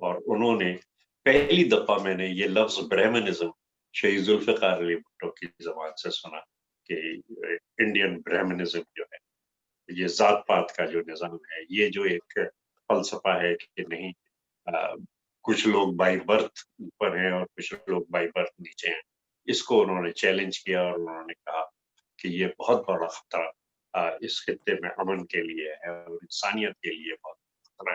اور انہوں نے پہلی دفعہ میں نے یہ لفظ برہمنزم شہید ذوالفقار علی بھٹو کی زبان سے سنا کہ انڈین برہمنزم جو ہے، یہ ذات پات کا جو نظام ہے، یہ جو ایک فلسفہ ہے کہ نہیں کچھ لوگ بائی برتھ اوپر ہیں اور کچھ لوگ بائی برتھ نیچے ہیں، اس کو انہوں نے چیلنج کیا اور انہوں نے کہا کہ یہ بہت بڑا خطرہ اس خطے میں امن کے لیے ہے اور انسانیت کے لیے بہت خطرہ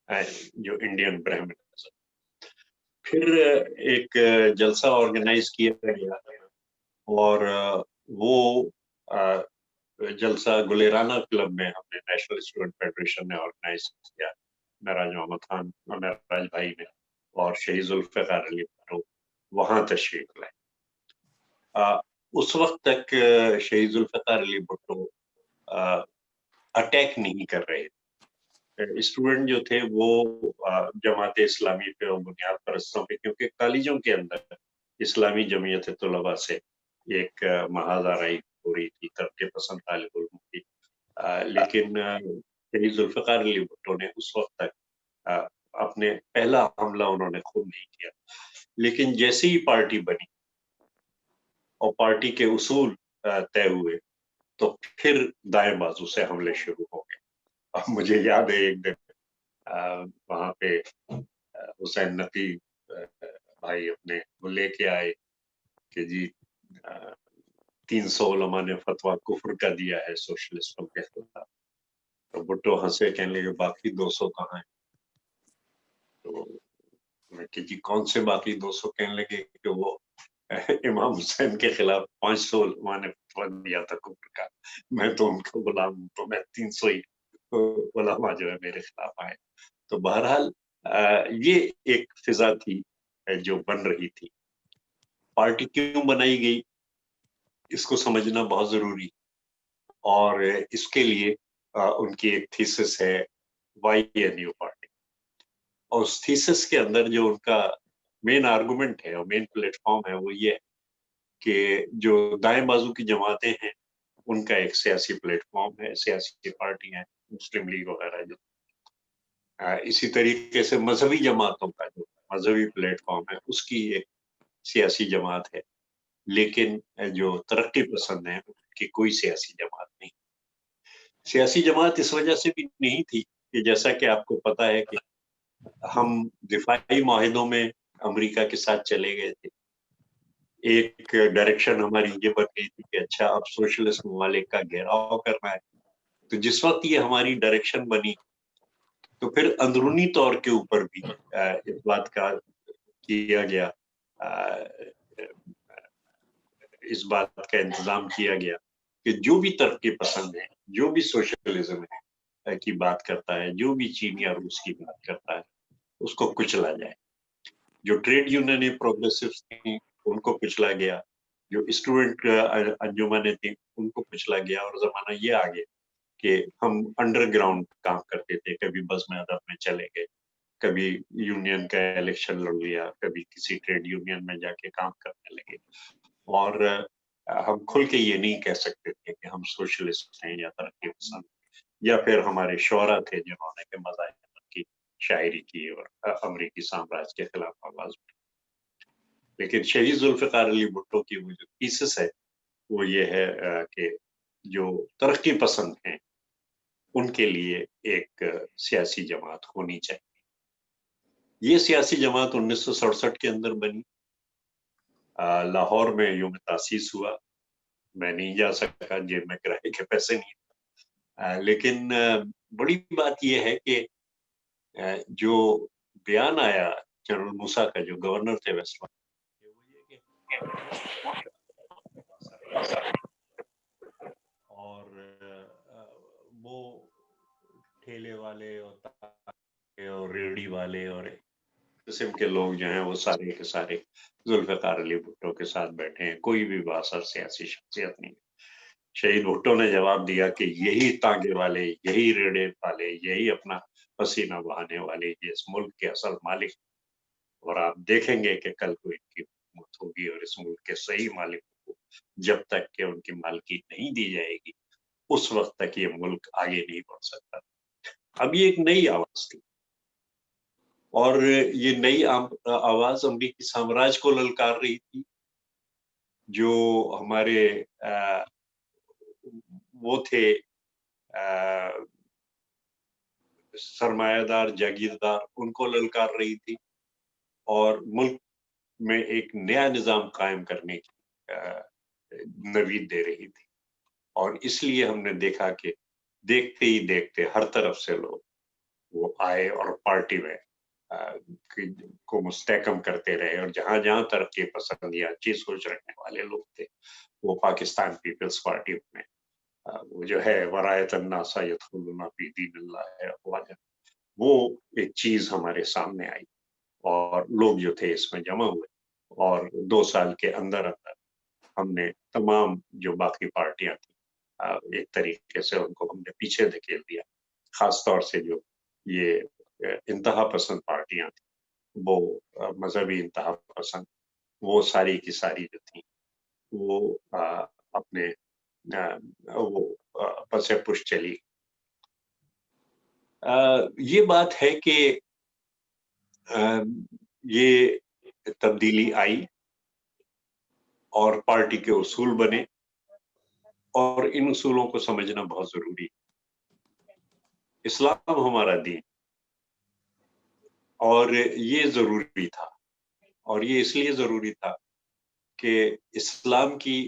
ہے جو انڈین برہمنزم۔ پھر ایک جلسہ آرگنائز کیا گیا اور وہ جلسہ گلیرانہ کلب میں ہم نے نیشنل اسٹوڈنٹ فیڈریشن نے آرگنائز کیا، معراج محمد خان اور معراج بھائی نے اور شہید ذوالفقار علی بھٹو وہاں تشریف لائے۔ اس وقت تک شہید ذوالفقار علی بھٹو اٹیک نہیں کر رہے تھے، اسٹوڈنٹ جو تھے وہ جماعت اسلامی پہ اور بنیاد پرستوں پہ، کیونکہ کالجوں کے اندر اسلامی جمعیت طلباء سے ایک محاذ آرائی ہو رہی تھی ترقی پسند طالب علم کی، لیکن شہید ذوالفقار علی بھٹو نے اس وقت تک اپنے پہلا حملہ انہوں نے خود نہیں کیا، لیکن جیسے ہی پارٹی بنی اور پارٹی کے اصول طے ہوئے تو پھر دائیں بازو سے حملے شروع ہو گئے۔ اب مجھے یاد ہے ایک دن وہاں پہ حسین نقی بھائی اپنے وہ لے کے آئے کہ جی 300 علماء نے فتویٰ کفر کا دیا ہے سوشلسٹوں کے خلاف، تو بھٹو ہنسے کہنے لگے باقی 200 کہاں ہیں؟ تو میں کہ جی کون سے باقی 200؟ کہنے لگے کہ وہ امام حسین کے خلاف 500 علماء نے فتویٰ دیا تھا کفر کا، میں تو ان کا غلام ہوں، تو میں 300 ہی علماء جو ہے میرے خلاف آئے۔ تو بہرحال یہ ایک فضا تھی جو بن رہی تھی۔ پارٹی کیوں بنائی گئی اس کو سمجھنا بہت ضروری، اور اس کے لیے ان کی ایک تھیسس ہے وائی اے نیو پارٹی، اور اس تھیسس کے اندر جو ان کا مین آرگومنٹ ہے اور مین پلیٹ فارم ہے وہ یہ ہے کہ جو دائیں بازو کی جماعتیں ہیں ان کا ایک سیاسی پلیٹ فارم ہے، سیاسی پارٹی ہیں مسلم لیگ وغیرہ جو، اسی طریقے سے مذہبی جماعتوں کا جو مذہبی پلیٹ فارم ہے اس کی ایک سیاسی جماعت ہے، لیکن جو ترقی پسند ہیں ان کی کوئی سیاسی جماعت نہیں۔ سیاسی جماعت اس وجہ سے بھی نہیں تھی کہ جیسا کہ آپ کو پتا ہے کہ ہم دفاعی معاہدوں میں امریکہ کے ساتھ چلے گئے تھے، ایک ڈائریکشن ہماری یہ بن گئی تھی کہ اچھا اب سوشلسٹ ممالک کا گھیراؤ کرنا ہے، تو جس وقت یہ ہماری ڈائریکشن بنی تو پھر اندرونی طور کے اوپر بھی اس بات کا کیا گیا، اس بات کا انتظام کیا گیا کہ جو بھی ترقی پسند ہے، جو بھی سوشلزم ہے کی بات کرتا ہے، جو بھی چین یا روس کی بات کرتا ہے اس کو کچلا جائے۔ جو ٹریڈ یونین پروگریسوز تھیں ان کو کچلا گیا، جو اسٹوڈنٹ انجمنیں تھیں ان کو کچلا گیا، اور زمانہ یہ آ گیا کہ ہم انڈر گراؤنڈ کام کرتے تھے، کبھی بزم ادب میں چلے گئے، کبھی یونین کا الیکشن لڑ لیا، کبھی کسی ٹریڈ یونین میں جا کے کام کرنے لگے، اور ہم کھل کے یہ نہیں کہہ سکتے تھے کہ ہم سوشلسٹ ہیں یا ترقی پسند، یا پھر ہمارے شعرا تھے جنہوں نے کہ مذاہب کی شاعری کی اور امریکی سامراج کے خلاف آواز اٹھائی۔ لیکن شہید ذوالفقار علی بھٹو کی وہ جو تھیسس ہے وہ یہ ہے کہ جو ترقی پسند ہیں ان کے لیے ایک سیاسی جماعت ہونی چاہیے۔ یہ سیاسی جماعت 1967 کے اندر بنی، لاہور میں یوم تاسیس ہوا، میں نہیں جا سکا، جیب میں کرائے کے پیسے نہیں، لیکن بڑی بات یہ ہے کہ جو بیان آیا جنرل موسیٰ کا جو گورنر تھے ویسٹ اور وہ ٹھیلے والے اور ریڑھی والے اور قسم کے لوگ جو ہیں وہ سارے کے سارے ذوالفقار علی بھٹو کے ساتھ بیٹھے ہیں، کوئی بھی بااثر سیاسی شخصیت نہیں۔ شہید بھٹو نے جواب دیا کہ یہی تانگے والے، یہی ریڑے والے، یہی اپنا پسینہ بہانے والے یہ اس ملک کے اصل مالک، اور آپ دیکھیں گے کہ کل کو ان کی حکومت ہوگی اور اس ملک کے صحیح مالک کو جب تک کہ ان کی مالکی نہیں دی جائے گی اس وقت تک یہ ملک آگے نہیں بڑھ سکتا۔ اب یہ ایک نئی آواز تھی، اور یہ نئی آواز امریکی سامراج کو للکار رہی تھی، جو ہمارے وہ تھے سرمایہ دار جاگیردار، ان کو للکار رہی تھی، اور ملک میں ایک نیا نظام قائم کرنے کی نوید دے رہی تھی۔ اور اس لیے ہم نے دیکھا کہ دیکھتے ہی دیکھتے ہر طرف سے لوگ وہ آئے اور پارٹی میں کو مستحکم کرتے رہے، اور جہاں جہاں ترقی پسند یا اچھی سوچ رکھنے والے لوگ تھے وہ پاکستان پیپلز پارٹی میں وہ جو ہے ورایت الناس یدخلون فی دین اللہ افواجا، وہ ایک چیز ہمارے سامنے آئی، اور لوگ جو تھے اس میں جمع ہوئے، اور 2 سال کے اندر اندر ہم نے تمام جو باقی پارٹیاں تھیں ایک طریقے سے ان کو ہم نے پیچھے دھکیل دیا، خاص طور سے جو یہ انتہا پسند پارٹیاں تھیں، وہ مذہبی انتہا پسند، وہ ساری کی ساری جو تھیں وہ اپنے وہ پس پش چلی۔ یہ بات ہے کہ یہ تبدیلی آئی اور پارٹی کے اصول بنے، اور ان اصولوں کو سمجھنا بہت ضروری ہے۔ اسلام ہمارا دین، اور یہ ضروری تھا، اور یہ اس لیے ضروری تھا کہ اسلام کی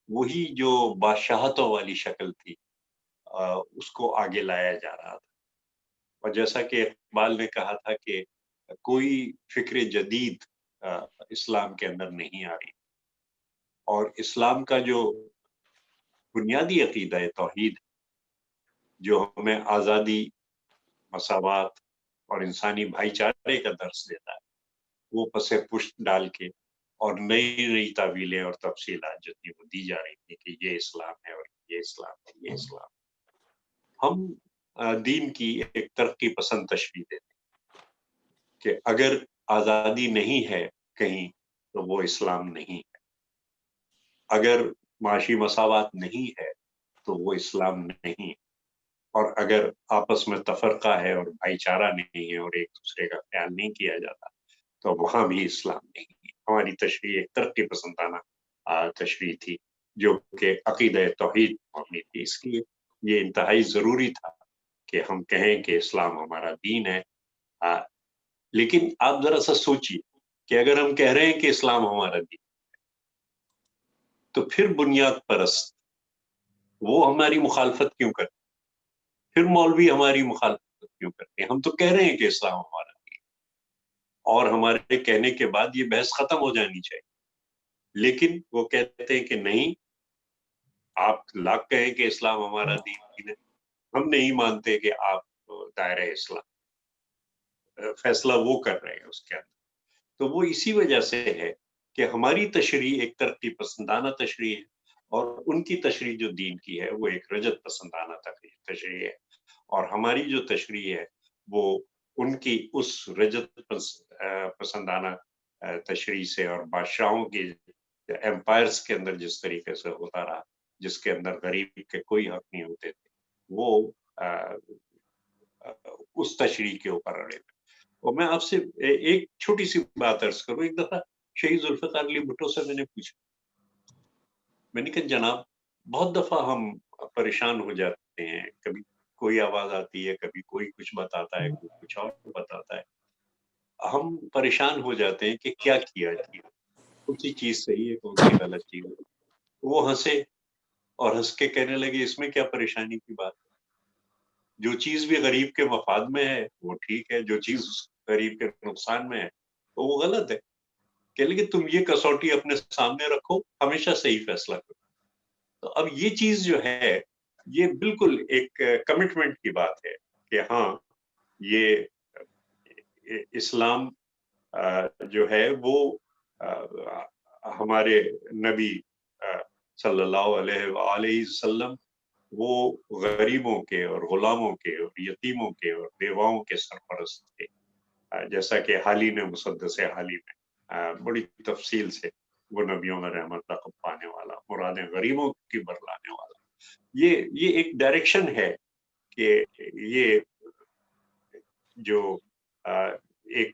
وہی جو بادشاہتوں والی شکل تھی اس کو آگے لایا جا رہا تھا، اور جیسا کہ اقبال نے کہا تھا کہ کوئی فکر جدید اسلام کے اندر نہیں آ رہی، اور اسلام کا جو بنیادی عقیدہ ہے توحید، جو ہمیں آزادی، مساوات اور انسانی بھائی چارے کا درس دیتا ہے، وہ پس پشت ڈال کے اور نئی نئی تعویلیں اور تفصیلات جو تھی وہ دی جا رہی تھی کہ یہ اسلام ہے اور یہ اسلام ہے، یہ اسلام ہے۔ ہم دین کی ایک ترقی پسند تشریح دیتے کہ اگر آزادی نہیں ہے کہیں تو وہ اسلام نہیں ہے، اگر معاشی مساوات نہیں ہے تو وہ اسلام نہیں ہے، اور اگر آپس میں تفرقہ ہے اور بھائی چارہ نہیں ہے اور ایک دوسرے کا خیال نہیں کیا جاتا تو وہاں بھی اسلام نہیں ہے۔ ہماری تشریح ایک ترقی پسندانہ تشریح تھی جو کہ عقیدہ توحید مبنی تھی، اس لیے یہ انتہائی ضروری تھا کہ ہم کہیں کہ اسلام ہمارا دین ہے۔ لیکن آپ ذرا سا سوچئے کہ اگر ہم کہہ رہے ہیں کہ اسلام ہمارا دین تو پھر بنیاد پرست وہ ہماری مخالفت کیوں کرتے، پھر مولوی ہماری مخالفت کیوں کرتے ہیں؟ ہم تو کہہ رہے ہیں کہ اسلام ہمارا دین، اور ہمارے کہنے کے بعد یہ بحث ختم ہو جانی چاہیے، لیکن وہ کہتے ہیں کہ نہیں، آپ لاکھ کہیں کہ اسلام ہمارا دین ہے، ہم نہیں مانتے کہ آپ دائرہ اسلام فیصلہ وہ کر رہے ہیں اس کے اندر۔ تو وہ اسی وجہ سے ہے کہ ہماری تشریح ایک ترقی پسندانہ تشریح ہے، اور ان کی تشریح جو دین کی ہے وہ ایک رجت پسندانہ تشریح ہے، اور ہماری جو تشریح ہے وہ ان کی اس رجت پسندانہ تشریح سے، اور بادشاہوں کے ایمپائرز کے اندر جس طریقے سے ہوتا رہا، جس کے اندر غریب کے کوئی حق نہیں ہوتے تھے، وہ اس تشریح کے اوپر اڑے ہوئے۔ اور میں آپ سے ایک چھوٹی سی بات عرض کروں، ایک دفعہ شہید ذوالفقار علی بھٹو سے میں نے پوچھا، میں نے کہا جناب بہت دفعہ ہم پریشان ہو جاتے ہیں، کبھی کوئی آواز آتی ہے، کبھی کوئی کچھ بتاتا ہے، کوئی کچھ اور بتاتا ہے، ہم پریشان ہو جاتے ہیں کہ کیا کیا جائے، کون سی چیز صحیح ہے، کون سی غلط چیز ہے۔ وہ ہنسے اور ہنس کے کہنے لگے اس میں کیا پریشانی کی بات ہے، جو چیز بھی غریب کے مفاد میں ہے وہ ٹھیک ہے، جو چیز غریب کے نقصان میں ہے تو وہ غلط ہے، کہ لیکن تم یہ کسوٹی اپنے سامنے رکھو، ہمیشہ صحیح فیصلہ کرو۔ تو اب یہ چیز جو ہے یہ بالکل ایک کمٹمنٹ کی بات ہے کہ ہاں یہ اسلام جو ہے وہ ہمارے نبی صلی اللہ علیہ وآلہ وسلم وہ غریبوں کے اور غلاموں کے اور یتیموں کے اور بیواؤں کے سرپرست تھے، جیسا کہ حالی نے مسدس حالی میں بڑی تفصیل سے وہ نبیوں میں رحمت لقب پانے والا، مرادیں غریبوں کی برلانے والا، یہ ایک ڈائریکشن ہے کہ یہ جو ایک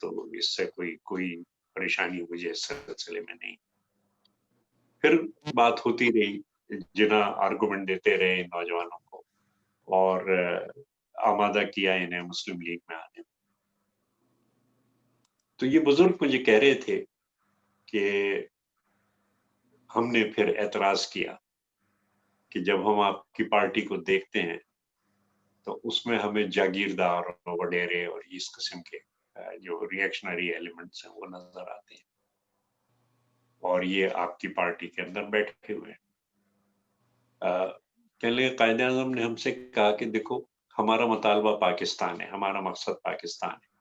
تو اس سے کوئی پریشانی مجھے اس سلسلے میں نہیں. پھر بات ہوتی رہی، جنا آرگومنٹ دیتے رہے نوجوانوں کو اور آمادہ کیا انہیں مسلم لیگ میں آنے. تو یہ بزرگ مجھے کہہ رہے تھے کہ ہم نے پھر اعتراض کیا کہ جب ہم آپ کی پارٹی کو دیکھتے ہیں تو اس میں ہمیں جاگیردار اور وڈیرے اور اس قسم کے جو ریئیکشنری ایلیمنٹس ہیں وہ نظر آتے ہیں، اور یہ آپ کی پارٹی کے اندر بیٹھے ہوئے ہیں. کہنے لگے قائد اعظم نے ہم سے کہا کہ دیکھو ہمارا مطالبہ پاکستان ہے، ہمارا مقصد پاکستان ہے.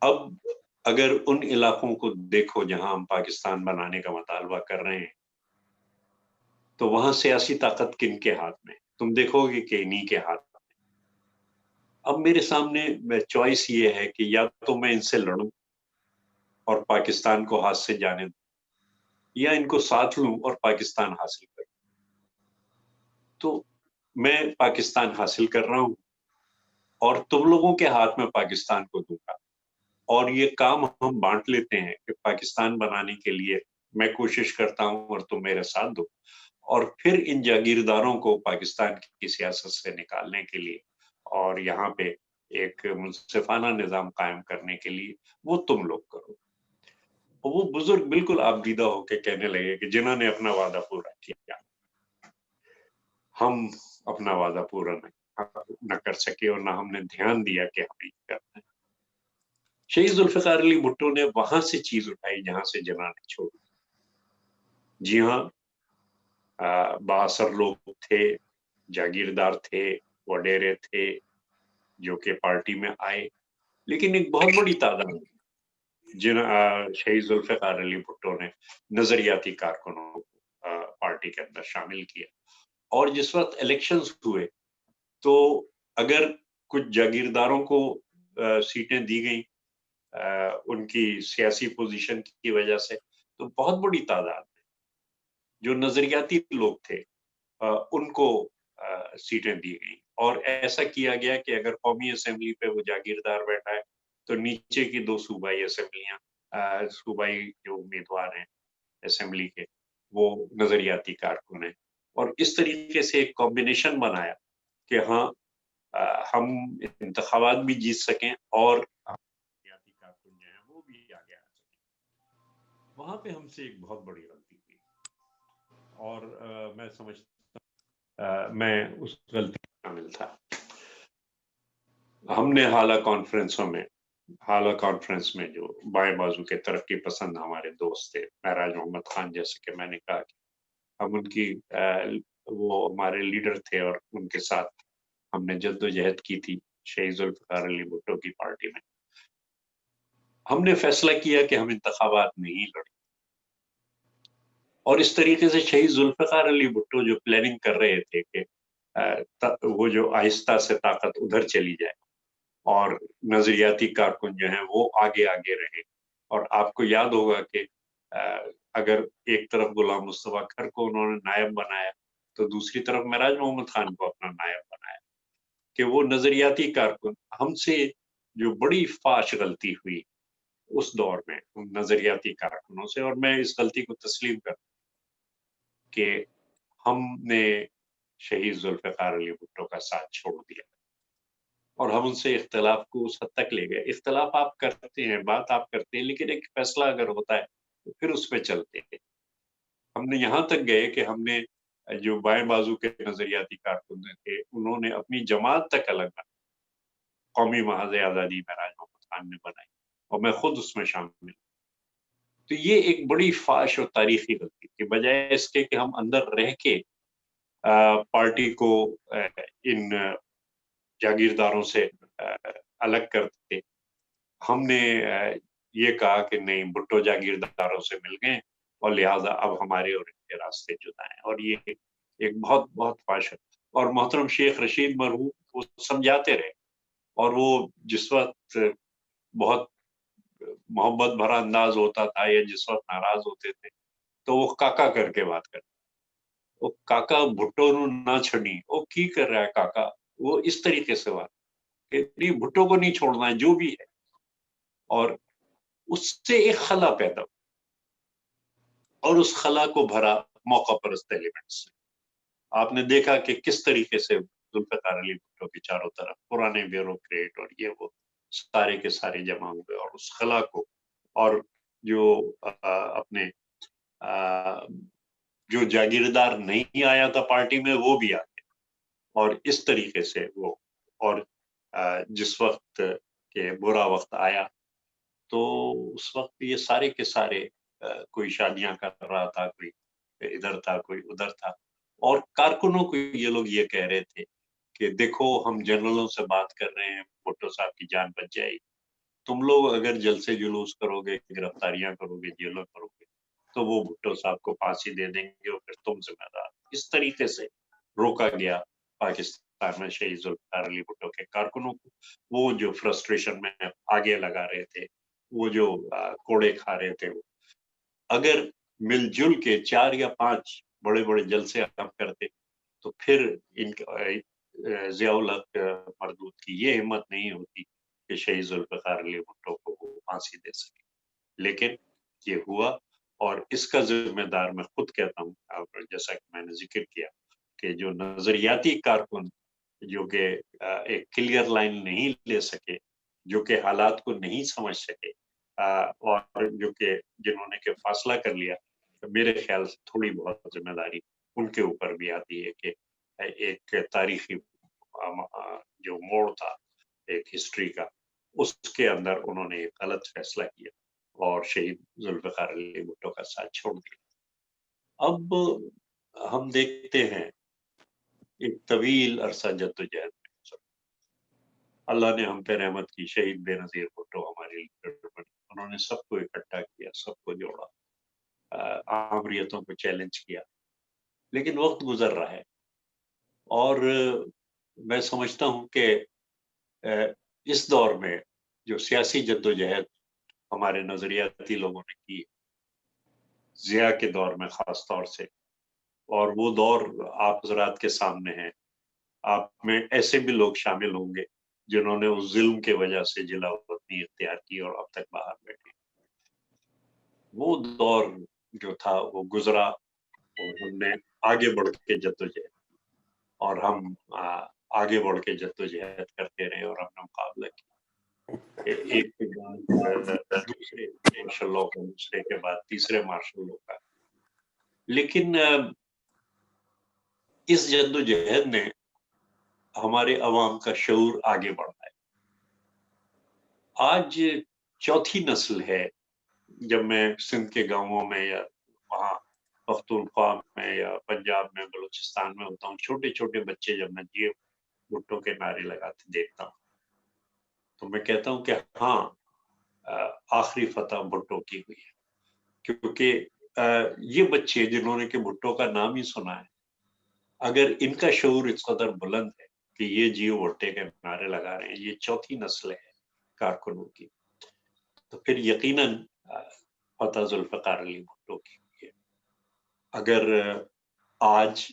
اب اگر ان علاقوں کو دیکھو جہاں ہم پاکستان بنانے کا مطالبہ کر رہے ہیں تو وہاں سیاسی طاقت کن کے ہاتھ میں؟ تم دیکھو گے کہ انہی کے ہاتھ میں. اب میرے سامنے چوائس یہ ہے کہ یا تو میں ان سے لڑوں اور پاکستان کو ہاتھ سے جانے دوں، یا ان کو ساتھ لوں اور پاکستان حاصل کروں. تو میں پاکستان حاصل کر رہا ہوں اور تم لوگوں کے ہاتھ میں پاکستان کو دوں گا، اور یہ کام ہم بانٹ لیتے ہیں کہ پاکستان بنانے کے لیے میں کوشش کرتا ہوں اور تم میرے ساتھ دو، اور پھر ان جاگیرداروں کو پاکستان کی سیاست سے نکالنے کے لیے اور یہاں پہ ایک منصفانہ نظام قائم کرنے کے لیے وہ تم لوگ کرو. وہ بزرگ بالکل آبدیدہ ہو کے کہنے لگے کہ جنہوں نے اپنا وعدہ پورا کیا، ہم اپنا وعدہ پورا نہ کر سکے اور نہ ہم نے دھیان دیا کہ ہمیں یہ کرنا ہے. شہید ذوالفقار علی بھٹو نے وہاں سے چیز اٹھائی جہاں سے جناح نے چھوڑی. جی ہاں، بااثر لوگ تھے، جاگیردار تھے، وڈیرے تھے جو کہ پارٹی میں آئے، لیکن ایک بہت بڑی تعداد جن شہید ذوالفقار علی بھٹو نے نظریاتی کارکنوں کو پارٹی کے اندر شامل کیا. اور جس وقت الیکشنز ہوئے تو اگر کچھ جاگیرداروں کو سیٹیں دی گئیں ان کی سیاسی پوزیشن کی وجہ سے، تو بہت بڑی تعداد جو نظریاتی لوگ تھے ان کو سیٹیں دی گئیں. اور ایسا کیا گیا کہ اگر قومی اسمبلی پہ وہ جاگیردار بیٹھا ہے تو نیچے کی 2 صوبائی اسمبلیاں، صوبائی جو امیدوار ہیں اسمبلی کے وہ نظریاتی کارکن ہیں. اور اس طریقے سے ایک کمبینیشن بنایا کہ ہاں ہم انتخابات بھی جیت سکیں اور نظریاتی کارکن جو ہیں وہ بھی آگے آ سکیں. وہاں پہ ہم سے ایک بہت بڑی غلطی ہوئی، اور میں سمجھتا میں اس غلطی میں شامل تھا. ہم نے حالہ کانفرنس میں جو بائیں بازو کے ترقی پسند ہمارے دوست تھے، معراج محمد خان، جیسے کہ میں نے کہا کہ ہم ان کی وہ ہمارے لیڈر تھے اور ان کے ساتھ ہم نے جد و جہد کی تھی شہید ذوالفقار علی بھٹو کی پارٹی میں. ہم نے فیصلہ کیا کہ ہم انتخابات نہیں لڑیں، اور اس طریقے سے شہید ذوالفقار علی بھٹو جو پلاننگ کر رہے تھے کہ وہ جو آہستہ سے طاقت ادھر چلی جائے اور نظریاتی کارکن جو ہیں وہ آگے آگے رہے. اور آپ کو یاد ہوگا کہ اگر ایک طرف غلام مصطفیٰ کھر کو انہوں نے نائب بنایا تو دوسری طرف معراج محمد خان کو اپنا نائب بنایا، کہ وہ نظریاتی کارکن. ہم سے جو بڑی فاش غلطی ہوئی اس دور میں ان نظریاتی کارکنوں سے، اور میں اس غلطی کو تسلیم کرتا ہوں کہ ہم نے شہید ذوالفقار علی بھٹو کا ساتھ چھوڑ دیا اور ہم ان سے اختلاف کو اس حد تک لے گئے. اختلاف آپ کرتے ہیں، بات آپ کرتے ہیں، لیکن ایک فیصلہ اگر ہوتا ہے تو پھر اس پہ چلتے ہیں. ہم نے یہاں تک گئے کہ ہم نے جو بائیں بازو کے نظریاتی کارکن تھے انہوں نے اپنی جماعت تک الگ بنائی، قومی محاذ آزادی معراج محمد خان نے بنائی اور میں خود اس میں شامل ہوں. تو یہ ایک بڑی فاش اور تاریخی غلطی تھی. بجائے اس کے کہ ہم اندر رہ کے پارٹی کو ان جاگیرداروں سے الگ کرتے، ہم نے یہ کہا کہ نہیں، بھٹو جاگیرداروں سے مل گئے اور لہٰذا اب ہمارے اور ان کے راستے جدا ہیں. اور یہ ایک بہت بہت فاش ہے. اور محترم شیخ رشید مرحوم وہ سمجھاتے رہے، اور وہ جس وقت بہت محبت بھرا انداز ہوتا تھا یا جس وقت ناراض ہوتے تھے تو وہ کاکا کر کے بات کرتے، وہ کاکا بھٹو نو نہ چھڑی، وہ کی کر رہا ہے کاکا، وہ اس طریقے سے بات کہ نہیں بھٹو کو نہیں چھوڑنا ہے جو بھی ہے. اور اس سے ایک خلا پیدا ہو اور اس خلا کو بھرا موقع پرست ایلیمنٹس سے. آپ نے دیکھا کہ کس طریقے سے ذوالفقار علی بھٹو کے چاروں طرف پرانے بیوروکریٹ اور یہ وہ سارے کے سارے جمع ہوئے اور اس خلا کو اور جو اپنے جو جاگیردار نہیں آیا تھا پارٹی میں وہ بھی آ گئے اور اس طریقے سے وہ اور جس وقت کہ برا وقت آیا تو اس وقت یہ سارے کے سارے کوئی شادیاں کر رہا تھا، کوئی ادھر تھا، کوئی ادھر تھا، اور کارکنوں کو یہ لوگ یہ کہہ رہے تھے کہ دیکھو ہم جنرلوں سے بات کر رہے ہیں، بھٹو صاحب کی جان بچ جائے گی، تم لوگ اگر جلسے جلوس کرو گے، گرفتاریاں کرو گے، جیلوں کرو گے تو وہ بھٹو صاحب کو پھانسی دے دیں گے اور پھر تم ذمہ دار. اس طریقے سے روکا گیا پاکستان میں شہید ذوالفقار علی بھٹو کے کارکنوں کو. وہ جو فرسٹریشن میں آگے لگا رہے تھے، وہ جو کوڑے کھا رہے تھے، وہ اگر مل جل کے 4 یا 5 بڑے بڑے جلسے ہم کرتے تو پھر ان ضیاء الحق مردود کی یہ ہمت نہیں ہوتی کہ شہید ذوالفقار علی بھٹو کو وہ پھانسی دے سکے. لیکن یہ ہوا اور اس کا ذمہ دار میں خود کہتا ہوں، جیسا کہ میں نے ذکر کیا کہ جو نظریاتی کارکن جو کہ ایک کلیئر لائن نہیں لے سکے، جو کہ حالات کو نہیں سمجھ سکے اور جو کہ جنہوں نے کہ فاصلہ کر لیا، میرے خیال سے تھوڑی بہت ذمہ داری ان کے اوپر بھی آتی ہے کہ ایک تاریخی جو موڑ تھا ایک ہسٹری کا، اس کے اندر انہوں نے ایک غلط فیصلہ کیا اور شہید ذوالفقار علی بھٹو کا ساتھ چھوڑ دیا. اب ہم دیکھتے ہیں ایک طویل عرصہ جدوجہد میں اللہ نے ہم پہ رحمت کی، شہید بے نظیر بھٹو ہمارے لیڈر بنے. انہوں نے سب کو اکٹھا کیا، سب کو جوڑا، آمریتوں کو چیلنج کیا، لیکن وقت گزر رہا ہے اور میں سمجھتا ہوں کہ اس دور میں جو سیاسی جدوجہد ہمارے نظریاتی لوگوں نے کی ضیاء کے دور میں خاص طور سے، اور وہ دور آپ حضرات کے سامنے ہیں، آپ میں ایسے بھی لوگ شامل ہوں گے جنہوں نے اس ظلم کے وجہ سے جلا وطنی اختیار کی اور اب تک باہر بیٹھے. وہ دور جو تھا وہ گزرا اور ہم نے آگے بڑھ کے جدوجہد کی اور ہم آگے بڑھ کے جدوجہد کرتے رہے اور ہم نے مقابلہ کیا ایک کے بعد دوسرے مارشل لاء کا، دوسرے کے بعد تیسرے مارشل لاء کا. لیکن اس جدوجہد نے ہمارے عوام کا شعور آگے بڑھا ہے. آج چوتھی نسل ہے. جب میں سندھ کے گاؤں میں یا وہاں پختونخوا میں یا پنجاب میں بلوچستان میں ہوتا ہوں، چھوٹے چھوٹے بچے جب میں جی بھٹو کے نعرے لگاتے دیکھتا ہوں تو میں کہتا ہوں کہ ہاں آخری فتح بھٹو کی ہوئی ہے. کیونکہ یہ بچے جنہوں نے کہ بھٹو کا نام ہی سنا ہے، اگر ان کا شعور اس قدر بلند ہے کہ یہ جیو بھٹے کے نعرے لگا رہے ہیں، یہ چوتھی نسل ہے کارکنوں کی، تو پھر یقیناً فتح ذوالفقار علی بھٹو کی ہوئی ہے. اگر آج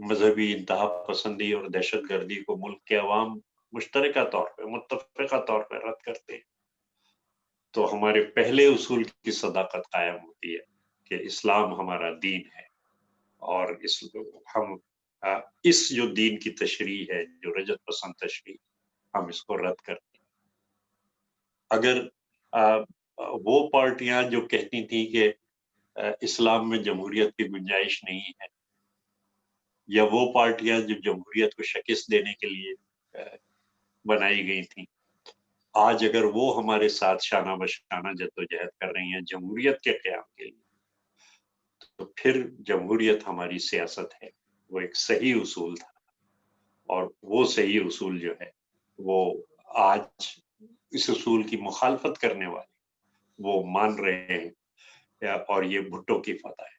مذہبی انتہا پسندی اور دہشت گردی کو ملک کے عوام مشترکہ طور پہ، متفقہ طور پہ رد کرتے ہیں تو ہمارے پہلے اصول کی صداقت قائم ہوتی ہے کہ اسلام ہمارا دین ہے اور ہم اس جو دین کی تشریح ہے، جو رجت پسند تشریح، ہم اس کو رد کرتے ہیں. اگر وہ پارٹیاں جو کہتی تھیں کہ اسلام میں جمہوریت کی گنجائش نہیں ہے، یا وہ پارٹیاں جو جمہوریت کو شکست دینے کے لیے بنائی گئی تھیں، آج اگر وہ ہمارے ساتھ شانہ بشانہ جدوجہد کر رہی ہیں جمہوریت کے قیام کے لیے، تو پھر جمہوریت ہماری سیاست ہے. وہ ایک صحیح اصول تھا اور وہ صحیح اصول جو ہے وہ آج اس اصول کی مخالفت کرنے والے وہ مان رہے ہیں اور یہ بھٹو کی فتح ہے.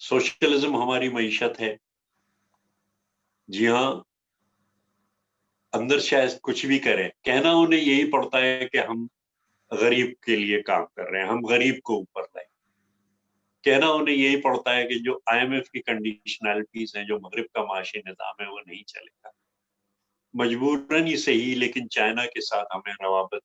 سوشلزم ہماری معیشت ہے، جی ہاں، اندر شاید کچھ بھی کریں، کہنا انہیں یہی پڑتا ہے کہ ہم غریب کے لیے کام کر رہے ہیں، ہم غریب کو اوپر لائیں. کہنا انہیں یہی پڑتا ہے کہ جو IMF کی کنڈیشنلٹیز ہیں، جو مغرب کا معاشی نظام ہے، وہ نہیں چلے گا. مجبوراً ہی صحیح، لیکن چائنا کے ساتھ ہمیں روابط